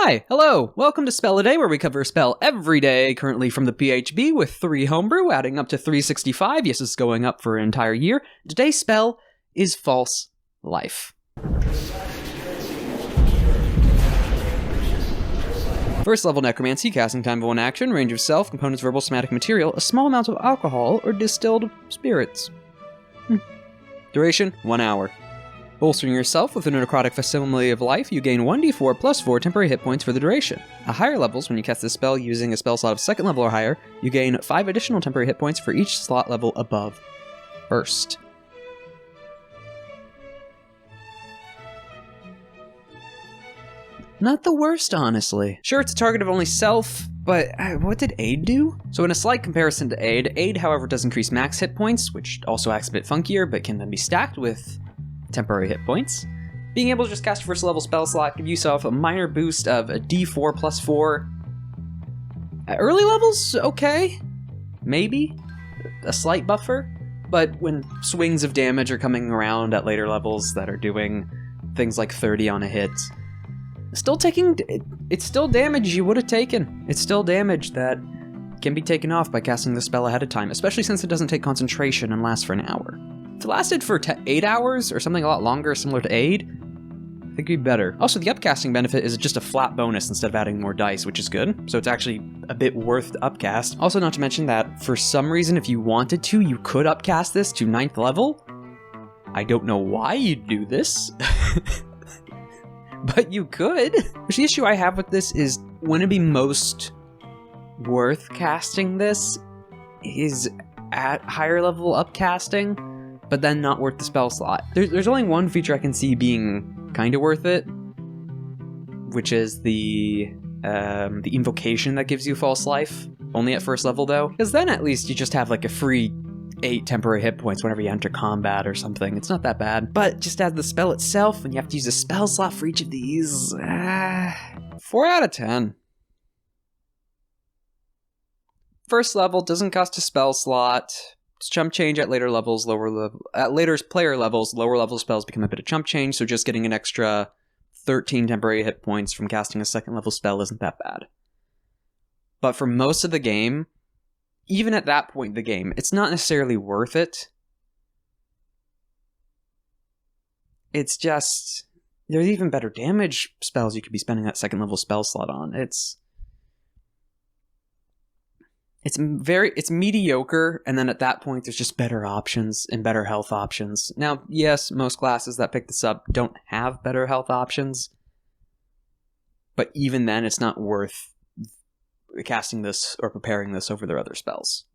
Hi, hello, welcome to Spell a Day, where we cover a spell every day, currently from the PHB with 3 homebrew, adding up to 365. Yes, it's going up for an entire year. Today's spell is False Life. First level Necromancy, casting time of 1 action, range of self, components verbal somatic material, a small amount of alcohol or distilled spirits. Duration, 1 hour. Bolstering yourself with a necrotic facsimile of life, you gain 1d4 plus 4 temporary hit points for the duration. At higher levels, when you cast this spell using a spell slot of 2nd level or higher, you gain 5 additional temporary hit points for each slot level above first. Not the worst, honestly. Sure, it's a target of only self, but what did Aid do? So in a slight comparison to Aid, however, does increase max hit points, which also acts a bit funkier, but can then be stacked with temporary hit points. Being able to just cast a first level spell slot gives yourself a minor boost of a d4 plus 4. At early levels, okay. Maybe. A slight buffer. But when swings of damage are coming around at later levels that are doing things like 30 on a hit, it's still damage you would have taken. It's still damage that can be taken off by casting the spell ahead of time, especially since it doesn't take concentration and lasts for an hour. If it lasted for 8 hours or something a lot longer, similar to Aid, I think it'd be better. Also, the upcasting benefit is just a flat bonus instead of adding more dice, which is good, so it's actually a bit worth the upcast. Also, not to mention that, for some reason, if you wanted to, you could upcast this to 9th level. I don't know why you'd do this, but you could. Which the issue I have with this is, wouldn't it be most worth casting this is at higher level upcasting, but then not worth the spell slot. There's only one feature I can see being kind of worth it, which is the invocation that gives you false life, only at first level though, because then at least you just have like a free 8 temporary hit points whenever you enter combat or something. It's not that bad, but just as the spell itself, and you have to use a spell slot for each of these, 4 out of 10. First level doesn't cost a spell slot. It's chump change at later levels, at later player levels, lower level spells become a bit of chump change, so just getting an extra 13 temporary hit points from casting a 2nd level spell isn't that bad. But for most of the game, even at that point in the game, it's not necessarily worth it. It's just, there's even better damage spells you could be spending that 2nd level spell slot on. It's mediocre, and then at that point there's just better options and better health options. Now, yes, most classes that pick this up don't have better health options, but even then it's not worth casting this or preparing this over their other spells.